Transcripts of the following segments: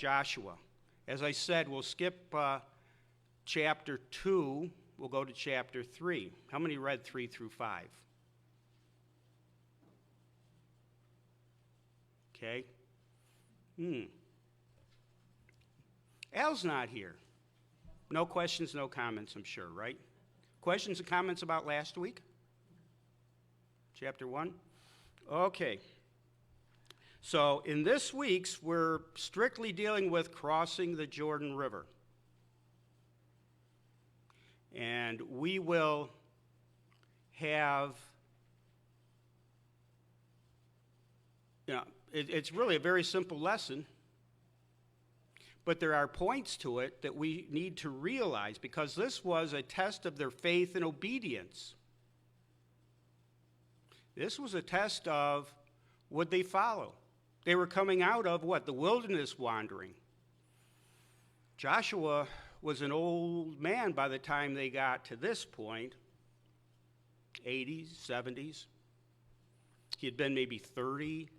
Joshua. As I said, we'll skip chapter 2. We'll go to chapter 3. How many read 3 through 5? Okay. Al's not here. No questions, no comments, I'm sure, right? Questions and comments about last week? Chapter 1? Okay. So in this week's, we're strictly dealing with crossing the Jordan River. And we will have, it's really a very simple lesson, but there are points to it that we need to realize because this was a test of their faith and obedience. This was a test of would they follow? They were coming out of what? The wilderness wandering. Joshua was an old man by the time they got to this point, 80s, 70s. He had been maybe 30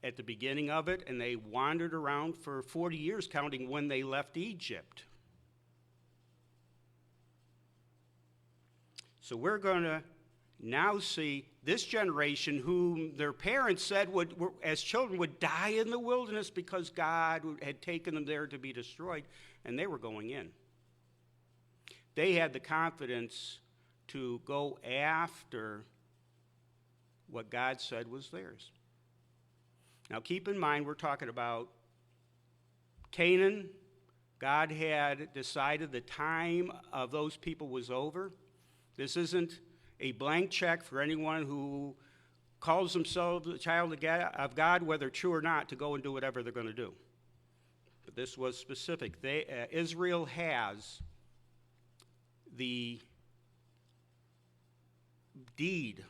at the beginning of it, and they wandered around for 40 years, counting when they left Egypt. So we're going to now see this generation whom their parents said as children would die in the wilderness because God had taken them there to be destroyed, and they were going in. They had the confidence to go after what God said was theirs. Now keep in mind, we're talking about Canaan. God had decided the time of those people was over. This isn't a blank check for anyone who calls themselves a child of God, whether true or not, to go and do whatever they're going to do. But this was specific. Israel has the deed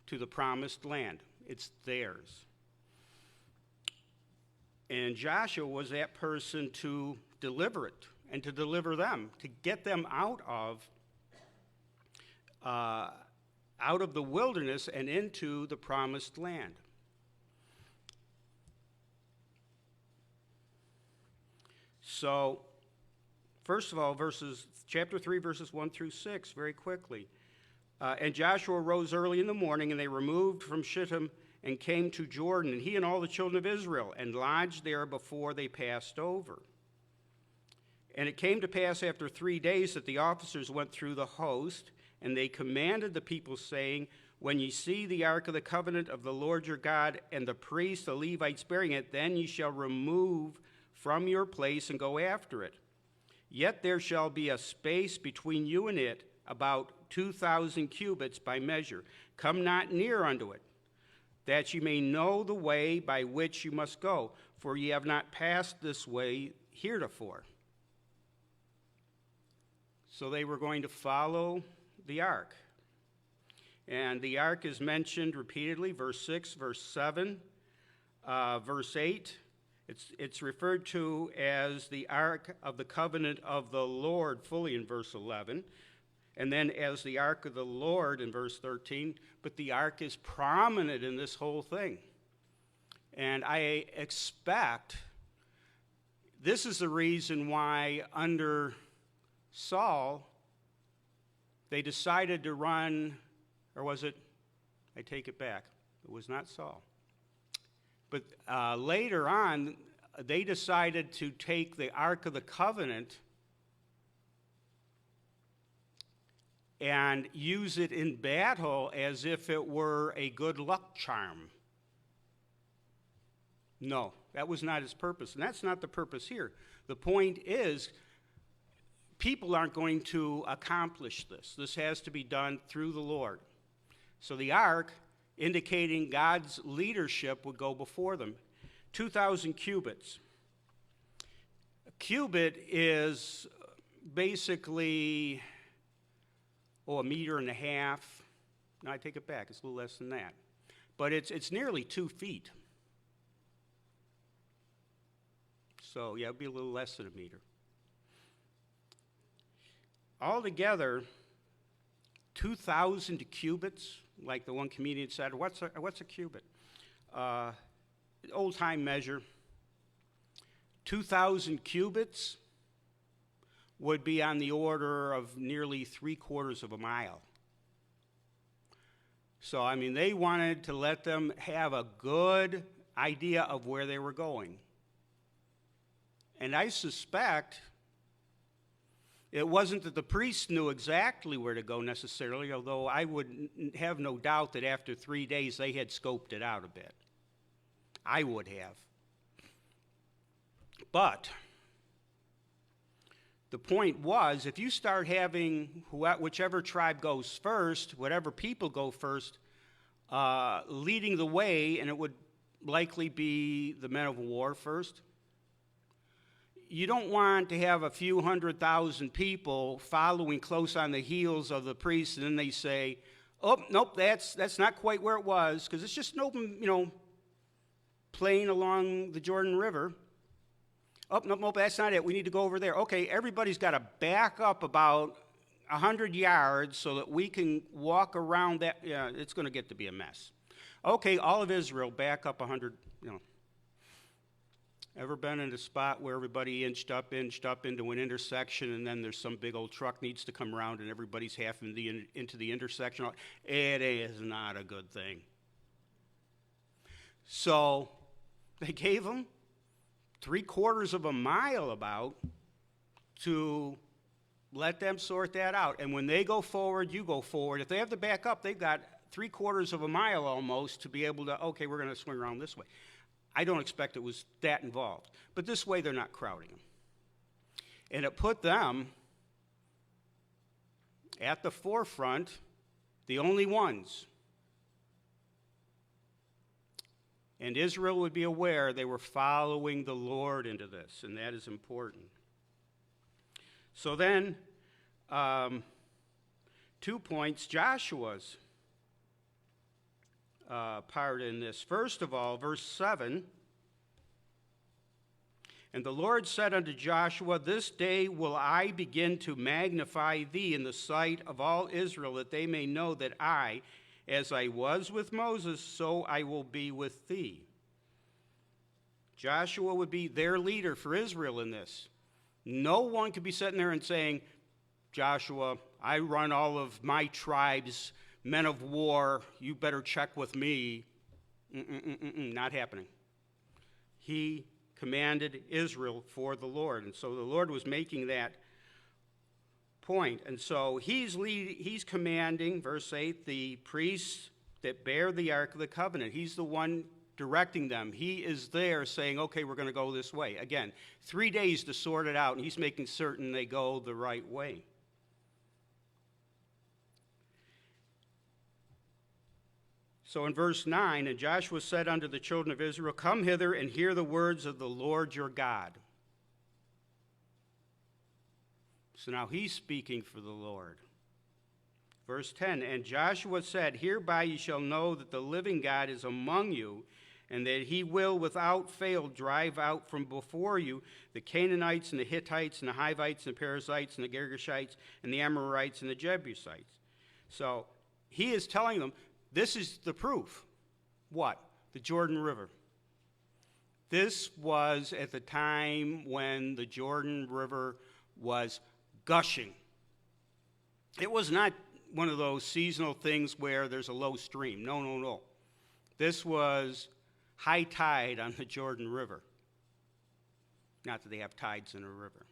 to the promised land. It's theirs. And Joshua was that person to deliver it and to deliver them, to get them out of the wilderness and into the promised land. So, first of all, chapter 3, verses 1 through 6, very quickly. And Joshua rose early in the morning, and they removed from Shittim and came to Jordan, and he and all the children of Israel, and lodged there before they passed over. And it came to pass after 3 days that the officers went through the host, and they commanded the people, saying, when ye see the ark of the covenant of the Lord your God, and the priests, the Levites, bearing it, then ye shall remove from your place and go after it. Yet there shall be a space between you and it, about 2,000 cubits by measure. Come not near unto it, that ye may know the way by which you must go, for ye have not passed this way heretofore. So they were going to follow the ark. And the ark is mentioned repeatedly, verse 6, verse 7, verse 8. It's referred to as the ark of the covenant of the Lord, fully in verse 11. And then as the ark of the Lord in verse 13. But the ark is prominent in this whole thing. And I expect this is the reason why under Saul, they decided to run, or was it? I take it back. It was not Saul. But later on, they decided to take the Ark of the Covenant and use it in battle as if it were a good luck charm. No, that was not his purpose, and that's not the purpose here. The point is, people aren't going to accomplish this. This has to be done through the Lord. So the ark, indicating God's leadership, would go before them. 2,000 cubits. A cubit is basically, a meter and a half. No, I take it back. It's a little less than that. But it's nearly 2 feet. So, yeah, it'd be a little less than a meter. Altogether, 2,000 cubits, like the one comedian said. What's a cubit? Old-time measure. 2,000 cubits would be on the order of nearly 3/4 of a mile. So, I mean, they wanted to let them have a good idea of where they were going. And I suspect it wasn't that the priests knew exactly where to go necessarily, although I would have no doubt that after 3 days they had scoped it out a bit. I would have. But the point was, if you start having whichever tribe goes first, whatever people go first, leading the way, and it would likely be the men of war first, you don't want to have a few 100,000 people following close on the heels of the priests, and then they say, oh, nope, that's not quite where it was, because it's just an open, plain along the Jordan River. Oh, nope, that's not it. We need to go over there. Okay, everybody's got to back up about 100 yards so that we can walk around that. Yeah, it's going to get to be a mess. Okay, all of Israel, back up 100, Ever been in a spot where everybody inched up into an intersection, and then there's some big old truck needs to come around and everybody's half into the intersection? It is not a good thing. So they gave them 3/4 of a mile about to let them sort that out. And when they go forward, you go forward. If they have to back up, they've got 3/4 of a mile almost to be able to, okay, we're going to swing around this way. I don't expect it was that involved. But this way, they're not crowding them. And it put them at the forefront, the only ones. And Israel would be aware they were following the Lord into this, and that is important. So then, 2 points, Joshua's part in this. First of all, verse 7, and the Lord said unto Joshua, this day will I begin to magnify thee in the sight of all Israel, that they may know that I, as I was with Moses, so I will be with thee. Joshua would be their leader for Israel in this. No one could be sitting there and saying, Joshua, I run all of my tribes, men of war, you better check with me. Not happening. He commanded Israel for the Lord, and so the Lord was making that point. And so he's commanding, verse 8, the priests that bear the Ark of the Covenant. He's the one directing them. He is there saying, okay, we're going to go this way. Again, 3 days to sort it out, and he's making certain they go the right way. So in verse 9, and Joshua said unto the children of Israel, come hither and hear the words of the Lord your God. So now he's speaking for the Lord. Verse 10, and Joshua said, hereby ye shall know that the living God is among you, and that he will without fail drive out from before you the Canaanites and the Hittites and the Hivites and the Perizzites and the Girgashites and the Amorites and the Jebusites. So he is telling them, this is the proof. What? The Jordan River. This was at the time when the Jordan River was gushing. It was not one of those seasonal things where there's a low stream. No. This was high tide on the Jordan River. Not that they have tides in a river.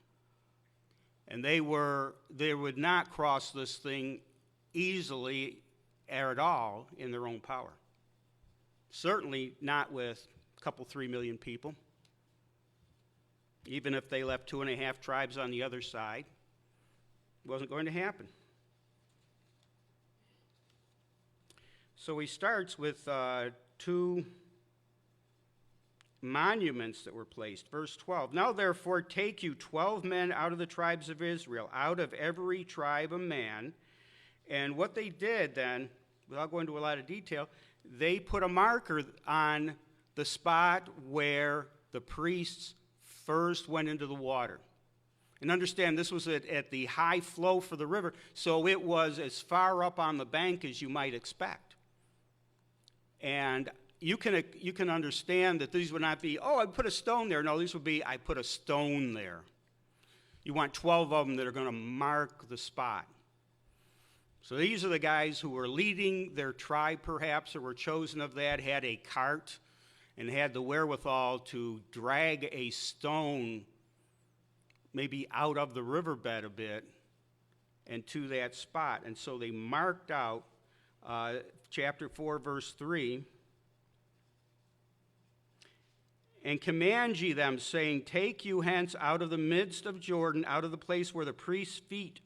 And they would not cross this thing easily at all in their own power. Certainly not with a couple, 3 million people. Even if they left 2.5 tribes on the other side, it wasn't going to happen. So he starts with 2 monuments that were placed. Verse 12, now therefore take you 12 men out of the tribes of Israel, out of every tribe a man. And what they did then, without going into a lot of detail, they put a marker on the spot where the priests first went into the water. And understand, this was at the high flow for the river, so it was as far up on the bank as you might expect. And you can understand that these would not be, oh, I put a stone there. No, these would be, I put a stone there. You want 12 of them that are going to mark the spot. So these are the guys who were leading their tribe, perhaps, or were chosen of that, had a cart, and had the wherewithal to drag a stone maybe out of the riverbed a bit and to that spot. And so they marked out chapter 4, verse 3, and command ye them, saying, take you hence out of the midst of Jordan, out of the place where the priest's feet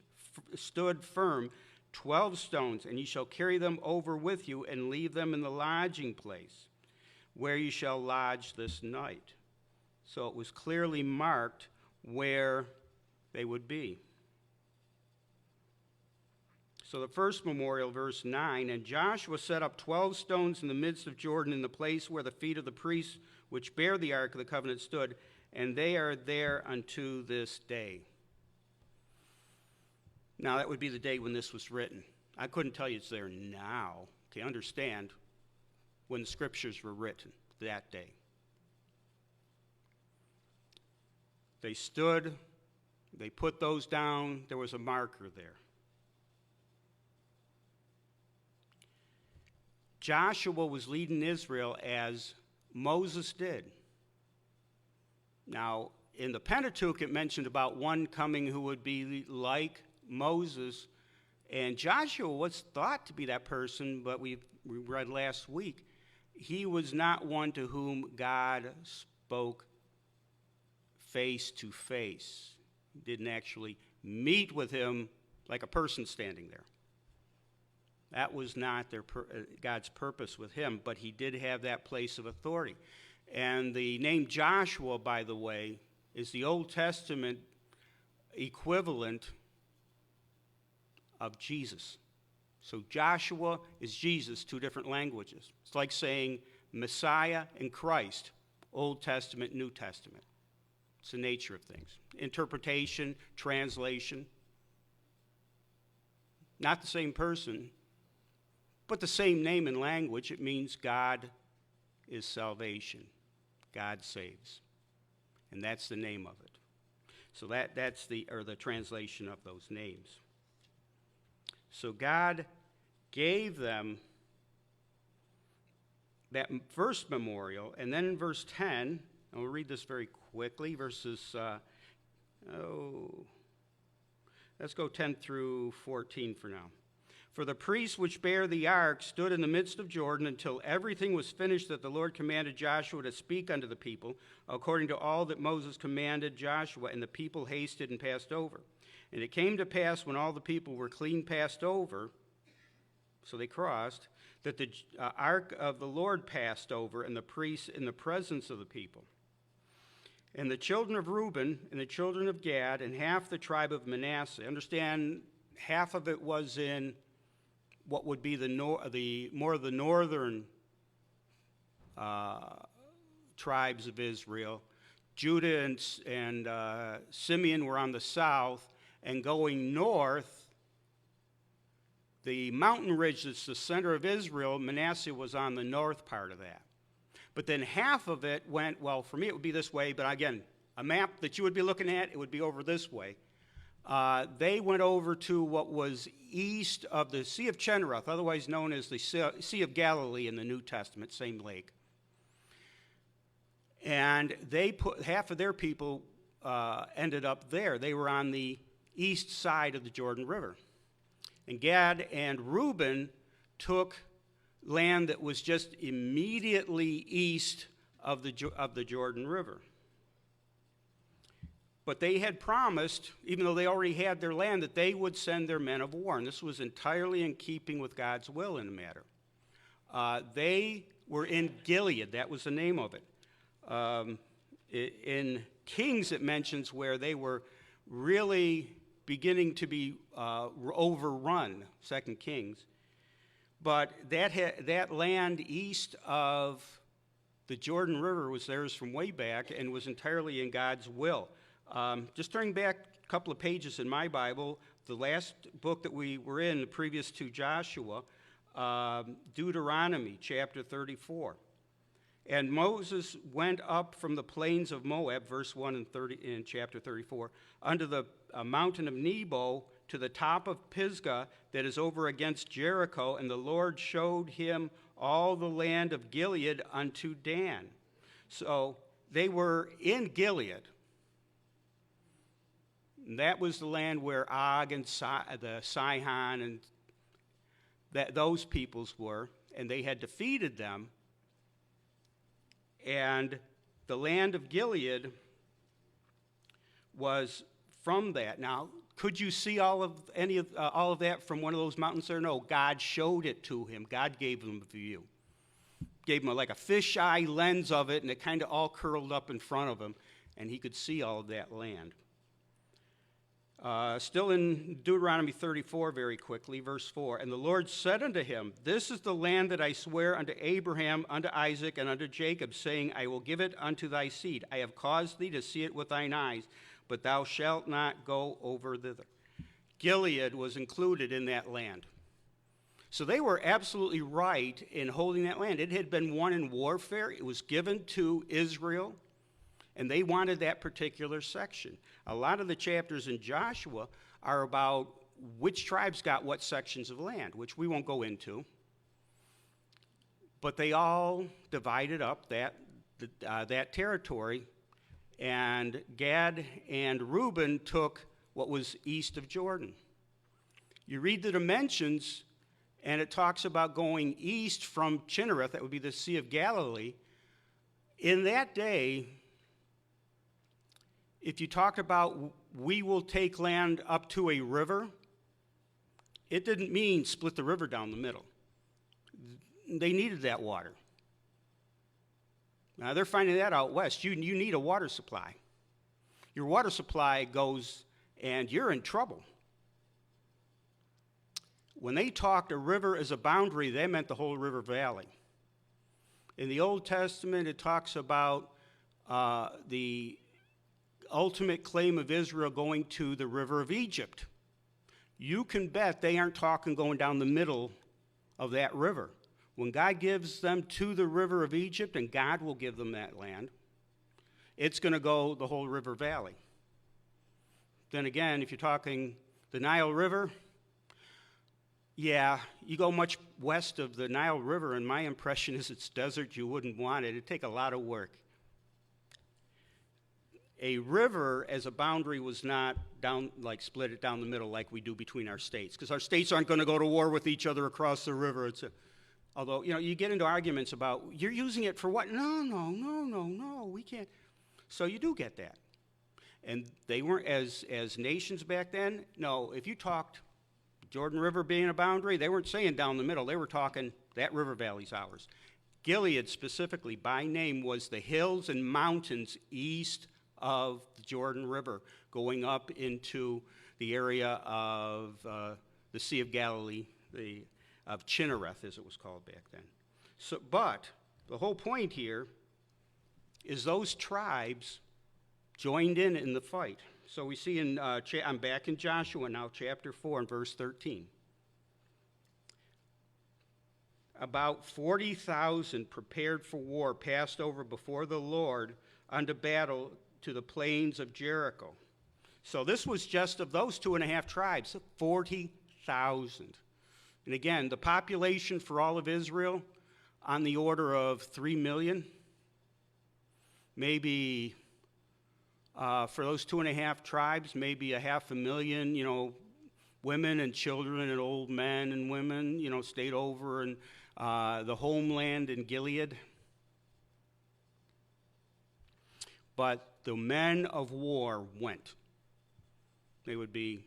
stood firm, 12 stones, and ye shall carry them over with you, and leave them in the lodging place, where ye shall lodge this night. So it was clearly marked where they would be. So the first memorial, verse 9, and Joshua set up 12 stones in the midst of Jordan in the place where the feet of the priests which bear the ark of the covenant stood, and they are there unto this day. Now, that would be the day when this was written. I couldn't tell you it's there now. Okay, understand when the scriptures were written that day. They stood, they put those down, there was a marker there. Joshua was leading Israel as Moses did. Now, in the Pentateuch, it mentioned about one coming who would be like Moses, and Joshua was thought to be that person, but we read last week, he was not one to whom God spoke face to face. He didn't actually meet with him like a person standing there. That was not God's purpose with him, but he did have that place of authority. And the name Joshua, by the way, is the Old Testament equivalent of Jesus. So Joshua is Jesus, two different languages. It's like saying Messiah and Christ, Old Testament, New Testament. It's the nature of things. Interpretation, translation. Not the same person, but the same name and language. It means God is salvation. God saves. And that's the name of it. So that's the translation of those names. So God gave them that first memorial, and then in verse 10, and we'll read this very quickly, let's go 10 through 14 for now. For the priests which bear the ark stood in the midst of Jordan until everything was finished that the Lord commanded Joshua to speak unto the people, according to all that Moses commanded Joshua, and the people hasted and passed over. And it came to pass when all the people were clean passed over, so they crossed, that the ark of the Lord passed over, and the priests in the presence of the people. And the children of Reuben and the children of Gad and half the tribe of Manasseh, understand half of it was in what would be the more of the northern tribes of Israel. Judah and Simeon were on the south, and going north, the mountain ridge that's the center of Israel, Manasseh was on the north part of that. But then half of it went, well, for me it would be this way, but again, a map that you would be looking at, it would be over this way. They went over to what was east of the Sea of Chinneroth, otherwise known as the Sea of Galilee in the New Testament, same lake. And they put half of their people ended up there. They were on the east side of the Jordan River. And Gad and Reuben took land that was just immediately east of the Jordan River. But they had promised, even though they already had their land, that they would send their men of war. And this was entirely in keeping with God's will in the matter. They were in Gilead. That was the name of it. In Kings, it mentions where they were really beginning to be overrun, 2 Kings. But that land east of the Jordan River was theirs from way back and was entirely in God's will. Just turning back a couple of pages in my Bible, the last book that we were in, previous to Joshua, Deuteronomy chapter 34. And Moses went up from the plains of Moab, verse 1 and 30 in chapter 34, unto the mountain of Nebo, to the top of Pisgah that is over against Jericho, and the Lord showed him all the land of Gilead unto Dan. So they were in Gilead. And that was the land where Og and the Sihon and those peoples were, and they had defeated them. And the land of Gilead was from that. Now, could you see all of that from one of those mountains there? No, God showed it to him. God gave him a view. Gave him like a fisheye lens of it, and it kind of all curled up in front of him, and he could see all of that land. Still in Deuteronomy 34, very quickly, verse 4. And the Lord said unto him, This is the land that I swear unto Abraham, unto Isaac, and unto Jacob, saying, I will give it unto thy seed. I have caused thee to see it with thine eyes, but thou shalt not go over thither. Gilead was included in that land. So they were absolutely right in holding that land. It had been won in warfare. It was given to Israel, and they wanted that particular section. A lot of the chapters in Joshua are about which tribes got what sections of land, which we won't go into. But they all divided up that territory, and Gad and Reuben took what was east of Jordan. You read the dimensions, and it talks about going east from Chinnereth, that would be the Sea of Galilee. In that day, if you talk about we will take land up to a river, it didn't mean split the river down the middle. They needed that water. Now, they're finding that out west. You need a water supply. Your water supply goes, and you're in trouble. When they talked a river as a boundary, they meant the whole river valley. In the Old Testament, it talks about the ultimate claim of Israel going to the river of Egypt. You can bet they aren't talking going down the middle of that river. When God gives them to the river of Egypt, and God will give them that land, it's going to go the whole river valley. Then again, if you're talking the Nile River, yeah, you go much west of the Nile River, and my impression is it's desert. You wouldn't want it. It'd take a lot of work. A river as a boundary was not split it down the middle like we do between our states, because our states aren't going to go to war with each other across the river. Although, you get into arguments about, you're using it for what? No, we can't. So you do get that. And they weren't, as nations back then, no, if you talked Jordan River being a boundary, they weren't saying down the middle. They were talking that river valley's ours. Gilead specifically, by name, was the hills and mountains east of the Jordan River, going up into the area of the Sea of Galilee, of Chinnereth, as it was called back then. But the whole point here is those tribes joined in the fight. So we see I'm back in Joshua now, chapter 4 and verse 13. About 40,000 prepared for war passed over before the Lord unto battle to the plains of Jericho. So this was just of those 2.5 tribes, 40,000. And again, the population for all of Israel on the order of 3 million. Maybe for those 2.5 tribes, maybe 500,000, women and children and old men and women, stayed over in the homeland in Gilead. But the men of war went. They would be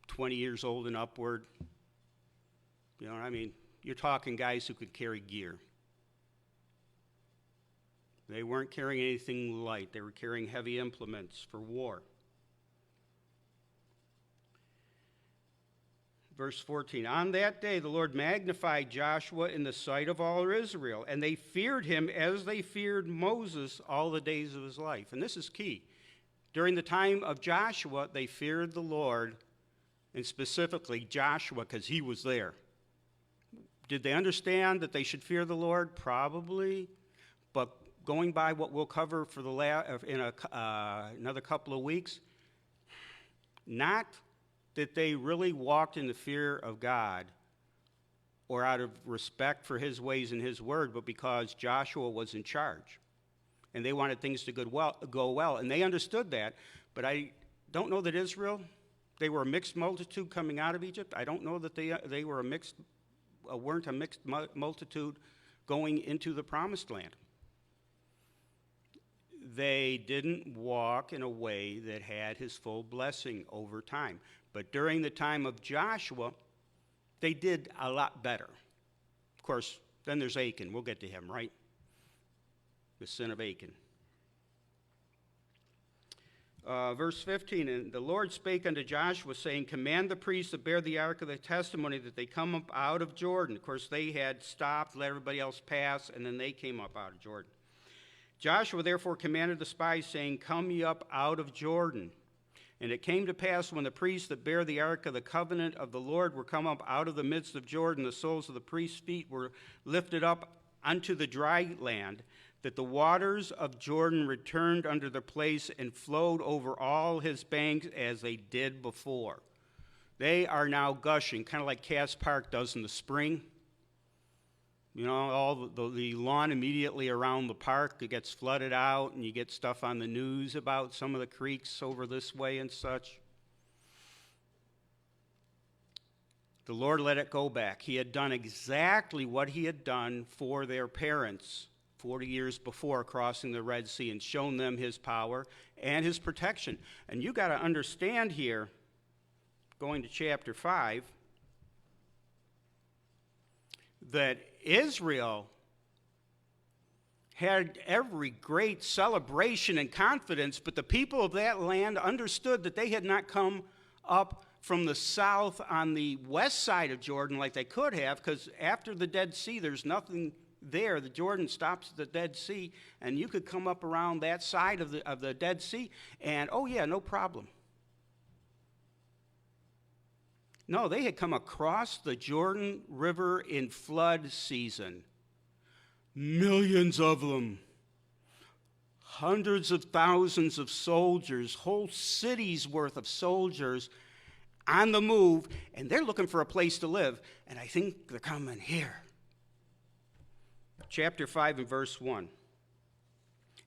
20 years old and upward. You're talking guys who could carry gear. They weren't carrying anything light. They were carrying heavy implements for war. Verse 14, on that day the Lord magnified Joshua in the sight of all Israel, and they feared him as they feared Moses all the days of his life. And this is key. During the time of Joshua, they feared the Lord, and specifically Joshua, because he was there. Did they understand that they should fear the Lord? Probably. But going by what we'll cover for another couple of weeks, not that they really walked in the fear of God or out of respect for his ways and his word, but because Joshua was in charge. And they wanted things to go well. And they understood that. But I don't know that Israel, they were a mixed multitude coming out of Egypt. I don't know that they were weren't a mixed multitude going into the promised land. They didn't walk in a way that had his full blessing over time. But during the time of Joshua, they did a lot better. Of course, then there's Achan. We'll get to him, right? The sin of Achan. Verse 15, and the Lord spake unto Joshua, saying, command the priests that bear the ark of the testimony that they come up out of Jordan. Of course, they had stopped, let everybody else pass, and then they came up out of Jordan. Joshua therefore commanded the spies, saying, come ye up out of Jordan. And it came to pass, when the priests that bear the ark of the covenant of the Lord were come up out of the midst of Jordan, the soles of the priests' feet were lifted up unto the dry land, that the waters of Jordan returned unto their place and flowed over all his banks as they did before. They are now gushing, kind of like Cass Park does in the spring. You know, all the lawn immediately around the park, it gets flooded out, and you get stuff on the news about some of the creeks over this way and such. The Lord let it go back. He had done exactly what he had done for their parents 40 years before crossing the Red Sea, and shown them his power and his protection. And you got to understand here, going to chapter 5, that Israel had every great celebration and confidence, but the people of that land understood that they had not come up from the south on the west side of Jordan like they could have, because after the Dead Sea, there's nothing there. The Jordan stops at the Dead Sea, and you could come up around that side of the Dead Sea, and oh yeah, no problem. No, they had come across the Jordan River in flood season. Millions of them. Hundreds of thousands of soldiers, whole cities worth of soldiers on the move, and they're looking for a place to live, and I think they're coming here. Chapter 5 and verse 1.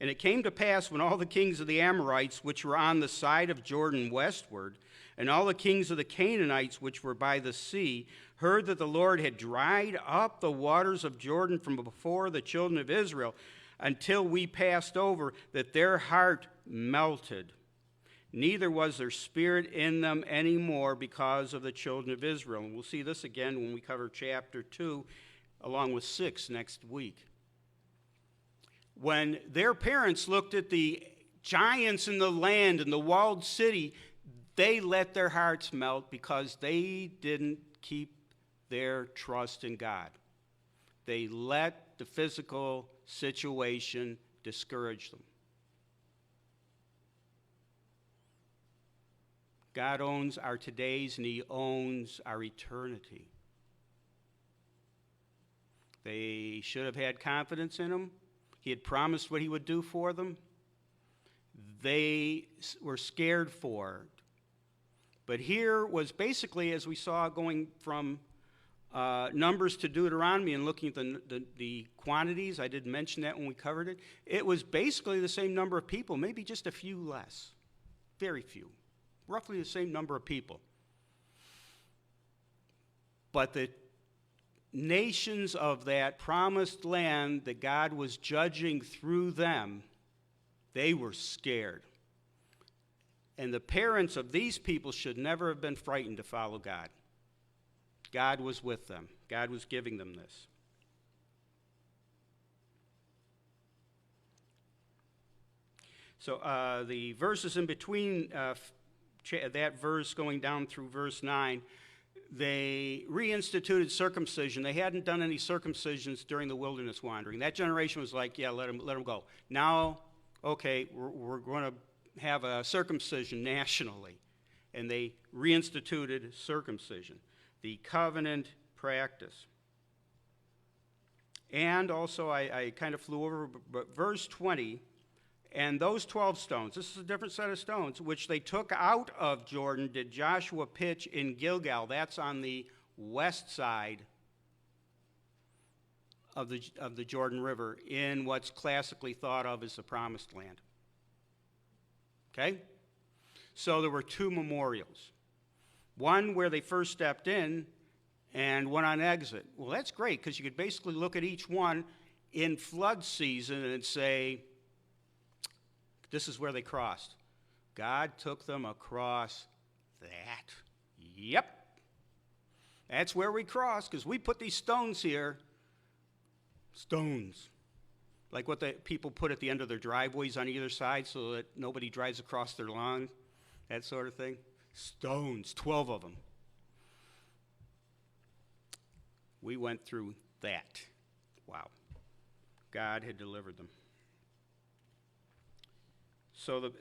And it came to pass, when all the kings of the Amorites, which were on the side of Jordan westward, and all the kings of the Canaanites, which were by the sea, heard that the Lord had dried up the waters of Jordan from before the children of Israel, until we passed over, that their heart melted. Neither was there spirit in them any more because of the children of Israel. And we'll see this again when we cover chapter 2, along with 6 next week. When their parents looked at the giants in the land and the walled city, they let their hearts melt because they didn't keep their trust in God. They let the physical situation discourage them. God owns our todays, and he owns our eternity. They should have had confidence in him. He had promised what he would do for them. They were scared for it. But here was basically, as we saw going from Numbers to Deuteronomy and looking at the quantities, I didn't mention that when we covered it, it was basically the same number of people, maybe just a few less, very few, roughly the same number of people. But the nations of that promised land that God was judging through them, they were scared. And the parents of these people should never have been frightened to follow God. God was with them. God was giving them this. So the verses in between that verse going down through verse 9, they reinstituted circumcision. They hadn't done any circumcisions during the wilderness wandering. That generation was like, yeah, let them go. Now, okay, we're going to have a circumcision nationally. And they reinstituted circumcision, the covenant practice. And also, I kind of flew over, but verse 20, and those 12 stones, this is a different set of stones, which they took out of Jordan, did Joshua pitch in Gilgal. That's on the west side of the Jordan River, in what's classically thought of as the Promised Land. Okay? So there were two memorials. One where they first stepped in, and one on exit. Well, that's great, because you could basically look at each one in flood season and say, this is where they crossed. God took them across that. Yep. That's where we crossed, because we put these stones here. Stones. Like what the people put at the end of their driveways on either side so that nobody drives across their lawn. That sort of thing. Stones, 12 of them. We went through that. Wow. God had delivered them. So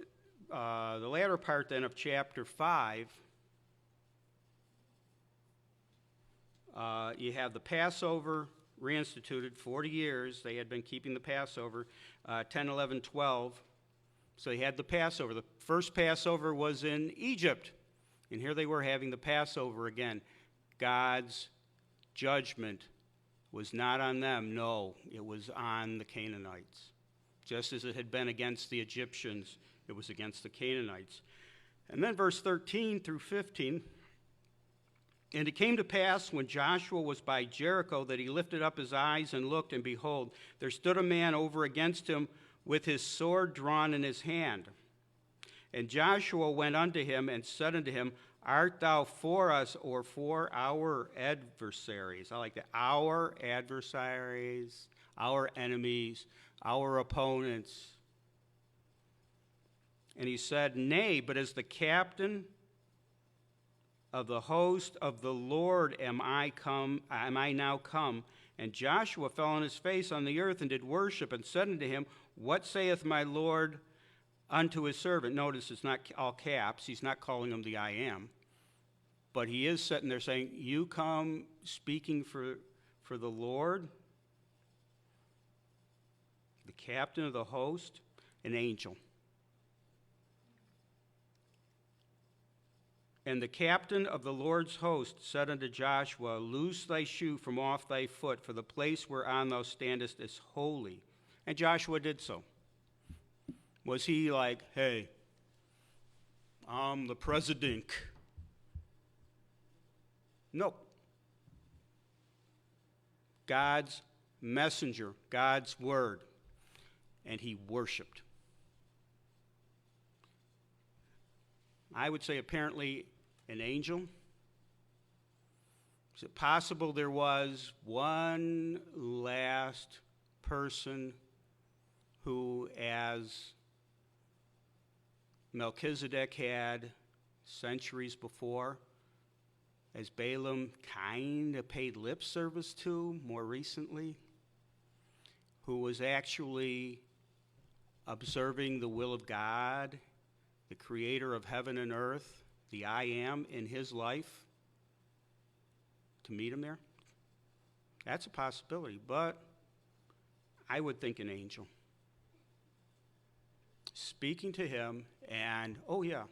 the latter part then of chapter 5, you have the Passover reinstituted, 40 years. They had been keeping the Passover, 10, 11, 12. So they had the Passover. The first Passover was in Egypt. And here they were having the Passover again. God's judgment was not on them. No, it was on the Canaanites. Just as it had been against the Egyptians, it was against the Canaanites. And then verse 13 through 15, and it came to pass when Joshua was by Jericho that he lifted up his eyes and looked, and behold, there stood a man over against him with his sword drawn in his hand. And Joshua went unto him and said unto him, Art thou for us or for our adversaries? I like that. Our adversaries, our enemies, our opponents. And he said, Nay, but as the captain of the host of the Lord am I now come. And Joshua fell on his face on the earth and did worship, and said unto him, What saith my Lord unto his servant? Notice it's not all caps. He's not calling him the I am. But he is sitting there saying, You come speaking for the Lord, the captain of the host, an angel. And the captain of the Lord's host said unto Joshua, Loose thy shoe from off thy foot, for the place whereon thou standest is holy. And Joshua did so. Was he like, Hey, I'm the president? No. God's messenger, God's word. And he worshiped. I would say apparently an angel. Is it possible there was one last person who, as Melchizedek had centuries before, as Balaam kind of paid lip service to more recently, who was actually observing the will of God, the creator of heaven and earth, the I am in his life, to meet him there? That's a possibility, but I would think an angel. Speaking to him, and, oh yeah,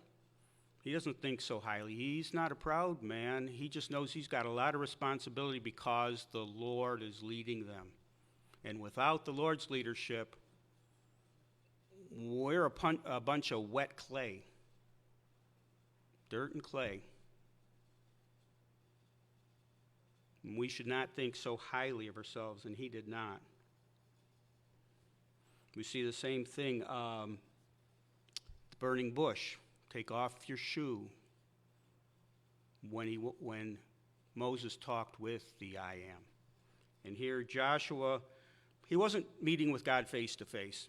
he doesn't think so highly. He's not a proud man. He just knows he's got a lot of responsibility because the Lord is leading them. And without the Lord's leadership, we're a bunch of wet clay. Dirt and clay. And we should not think so highly of ourselves, and he did not. We see the same thing, the burning bush. Take off your shoe when Moses talked with the I am. And here Joshua, he wasn't meeting with God face to face.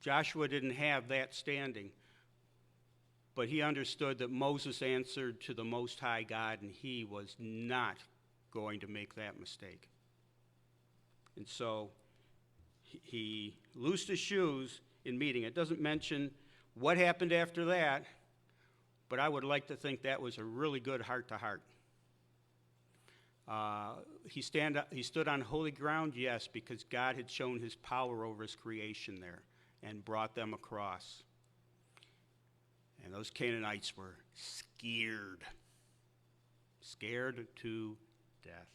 Joshua didn't have that standing. But he understood that Moses answered to the Most High God, and he was not going to make that mistake. And so he loosed his shoes in meeting. It doesn't mention what happened after that, but I would like to think that was a really good heart-to-heart. He stood on holy ground, yes, because God had shown his power over his creation there and brought them across. And those Canaanites were scared to death.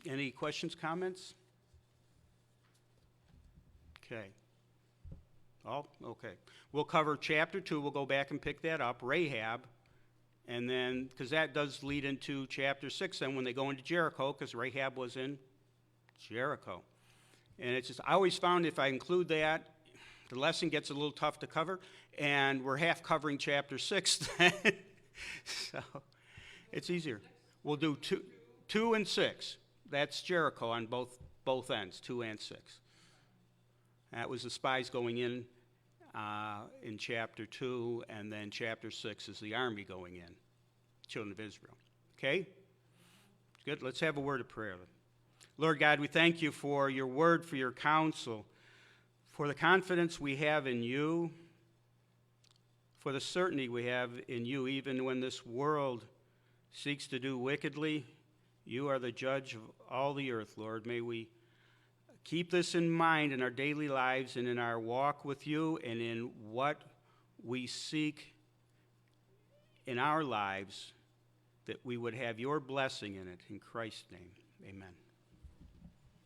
Any questions, comments? Okay. Oh, okay. We'll cover chapter 2. We'll go back and pick that up, Rahab. And then, because that does lead into chapter 6, then when they go into Jericho, because Rahab was in Jericho. And it's just, I always found if I include that, the lesson gets a little tough to cover, and we're half covering chapter 6 then. So it's easier. We'll do 2 and 6. That's Jericho on both ends, 2 and 6. That was the spies going in chapter 2, and then chapter 6 is the army going in, children of Israel. Okay? Good. Let's have a word of prayer. Lord God, we thank you for your word, for your counsel, for the confidence we have in you, for the certainty we have in you, even when this world seeks to do wickedly. You are the judge of all the earth, Lord. May we keep this in mind in our daily lives and in our walk with you and in what we seek in our lives, that we would have your blessing in it. In Christ's name, amen.